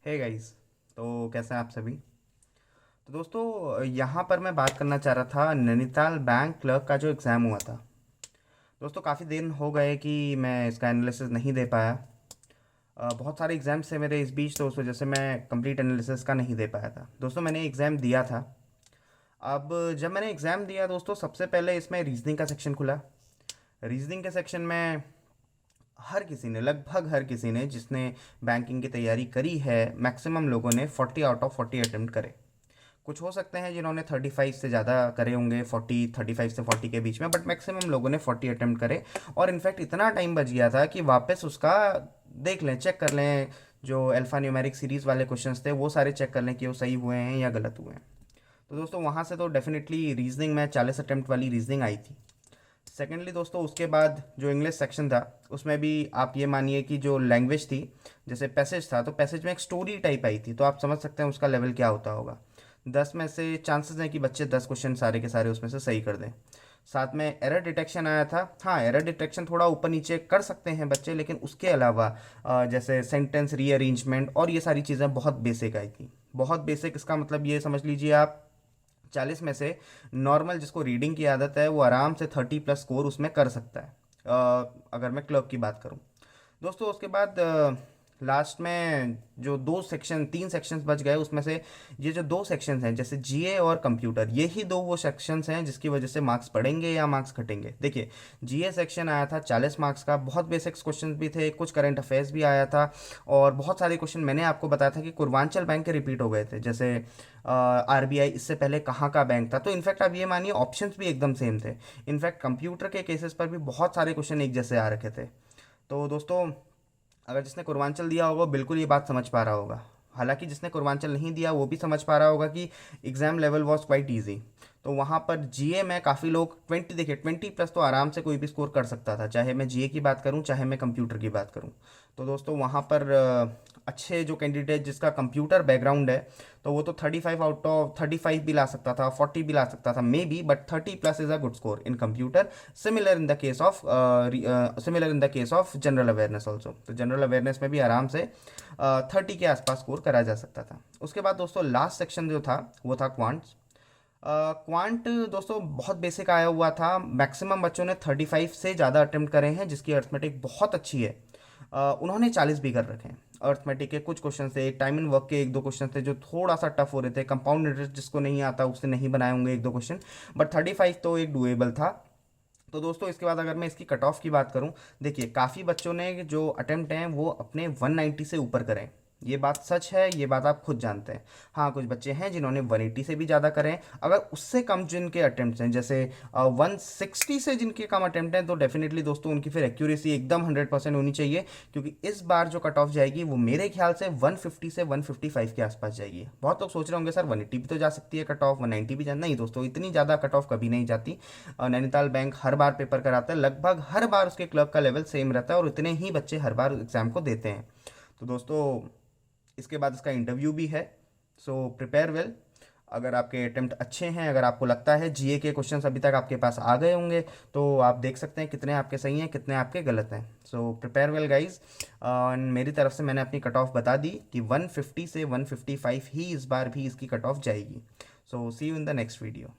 Hey guys. तो कैसे हैं आप सभी। तो दोस्तों यहाँ पर मैं बात करना चाह रहा था नैनीताल बैंक क्लर्क का जो एग्ज़ाम हुआ था। दोस्तों काफ़ी दिन हो गए कि मैं इसका एनालिसिस नहीं दे पाया। बहुत सारे एग्ज़ाम्स थे मेरे इस बीच, तो उस वजह से मैं कंप्लीट एनालिसिस का नहीं दे पाया था। दोस्तों मैंने एग्ज़ाम दिया था। अब जब मैंने एग्ज़ाम दिया दोस्तों, सबसे पहले इसमें रीजनिंग का सेक्शन खुला। रीजनिंग के सेक्शन में हर किसी ने, लगभग हर किसी ने जिसने बैंकिंग की तैयारी करी है, मैक्सिमम लोगों ने 40 आउट ऑफ 40 अटेम्प्ट करे। कुछ हो सकते हैं जिन्होंने 35 से ज़्यादा करे होंगे, 35 से 40 के बीच में, बट मैक्सिमम लोगों ने 40 अटेम्प्ट करे। और इनफैक्ट इतना टाइम बच गया था कि वापस उसका देख लें, चेक कर लें। जो अल्फ़ा न्यूमेरिक सीरीज़ वाले क्वेश्चंस थे वो सारे चेक कर लें कि वो सही हुए हैं या गलत हुए हैं। तो दोस्तों वहाँ से तो डेफिनेटली रीजनिंग में 40 अटेम्प्ट वाली रीजनिंग आई थी। सेकेंडली दोस्तों, उसके बाद जो इंग्लिश सेक्शन था उसमें भी आप ये मानिए कि जो लैंग्वेज थी, जैसे पैसेज था, तो पैसेज में एक स्टोरी टाइप आई थी, तो आप समझ सकते हैं उसका लेवल क्या होता होगा। 10 में से चांसेस हैं कि बच्चे 10 क्वेश्चन सारे के सारे उसमें से सही कर दें। साथ में एरर डिटेक्शन आया था। हाँ, एरर डिटेक्शन थोड़ा ऊपर नीचे कर सकते हैं बच्चे, लेकिन उसके अलावा जैसे सेंटेंस रीअरेंजमेंट और ये सारी चीज़ें बहुत बेसिक आई थी। बहुत बेसिक, इसका मतलब ये समझ लीजिए आप, 40 में से नॉर्मल जिसको रीडिंग की आदत है वो आराम से 30+ स्कोर उसमें कर सकता है। अगर मैं क्लब की बात करूं दोस्तों। उसके बाद लास्ट में जो दो सेक्शन, तीन सेक्शंस बच गए, उसमें से ये जो दो सेक्शंस हैं, जैसे जीए और कंप्यूटर, ये ही दो वो सेक्शंस हैं जिसकी वजह से मार्क्स बढ़ेंगे या मार्क्स घटेंगे। देखिए, जीए सेक्शन आया था 40 मार्क्स का, बहुत बेसिक्स क्वेश्चंस भी थे, कुछ करंट अफेयर्स भी आया था, और बहुत सारे क्वेश्चन मैंने आपको बताया था कि पूर्वांचल बैंक के रिपीट हो गए थे। जैसे आरबीआई इससे पहले कहाँ का बैंक था, तो इनफैक्ट आप ये मानिए ऑप्शंस भी एकदम सेम थे। इनफैक्ट कंप्यूटर के केसेस पर भी बहुत सारे क्वेश्चन एक जैसे आ रखे थे। तो दोस्तों, अगर जिसने पूर्वांचल दिया होगा वो बिल्कुल ये बात समझ पा रहा होगा। हालांकि जिसने पूर्वांचल नहीं दिया वो भी समझ पा रहा होगा कि exam level was quite easy. तो वहाँ पर जीए में काफ़ी लोग 20, देखिए 20+ तो आराम से कोई भी स्कोर कर सकता था, चाहे मैं जीए की बात करूँ चाहे मैं कंप्यूटर की बात करूँ। तो दोस्तों वहाँ पर अच्छे जो कैंडिडेट जिसका कंप्यूटर बैकग्राउंड है, तो वो तो 35 आउट ऑफ 35 भी ला सकता था, 40 भी ला सकता था may be, but 30+ is a good score in computer. Similar in the case of general awareness also. तो जनरल अवेयरनेस में भी आराम से 30 के आसपास स्कोर करा जा सकता था। उसके बाद दोस्तों लास्ट सेक्शन जो था वो था क्वांट्स। क्वांट दोस्तों बहुत बेसिक आया हुआ था, मैक्सिमम बच्चों ने 35 से ज़्यादा अटेम्प्ट करे हैं, जिसकी अर्थमेटिक बहुत अच्छी है। उन्होंने 40 भी कर रखे हैं। अर्थमेटिक के कुछ क्वेश्चन थे, एक टाइम एंड वर्क के एक दो क्वेश्चन थे जो थोड़ा सा टफ हो रहे थे, कंपाउंड इंटरेस्ट जिसको नहीं आता उसने नहीं बनाए होंगे एक दो क्वेश्चन, बट 35 तो एक डुएबल था। तो दोस्तों इसके बाद अगर मैं इसकी कट ऑफ की बात करूं, देखिए काफ़ी बच्चों ने जो अटेम्प्ट हैं वो अपने 190 से ऊपर करें। ये बात सच है, ये बात आप खुद जानते हैं। हाँ, कुछ बच्चे हैं जिन्होंने 180 से भी ज़्यादा करें। अगर उससे कम जिनके अटेम्प्ट हैं, जैसे 160 से जिनके कम अटेम्प्ट हैं, तो डेफिनेटली दोस्तों उनकी फिर एक्यूरेसी एकदम 100% होनी चाहिए, क्योंकि इस बार जो कट ऑफ जाएगी वो मेरे ख्याल से 150 से 155 के आसपास जाएगी। बहुत लोग सोच रहे होंगे सर 180 भी तो जा सकती है कट ऑफ, 190 भी जा, नहीं दोस्तों, इतनी ज़्यादा कट ऑफ कभी नहीं जाती। नैनीताल बैंक हर बार पेपर कराता है, लगभग हर बार उसके क्लब का लेवल सेम रहता है और इतने ही बच्चे हर बार एग्ज़ाम को देते हैं। तो दोस्तों इसके बाद इसका इंटरव्यू भी है, सो प्रिपेयर वेल। अगर आपके अटेम्प्ट अच्छे हैं, अगर आपको लगता है जीए के क्वेश्चंस अभी तक आपके पास आ गए होंगे, तो आप देख सकते हैं कितने आपके सही हैं कितने आपके गलत हैं। So prepare well guys. मेरी तरफ से मैंने अपनी कट ऑफ बता दी कि 150 से 155 ही इस बार भी इसकी कट ऑफ जाएगी। So see you in the next video.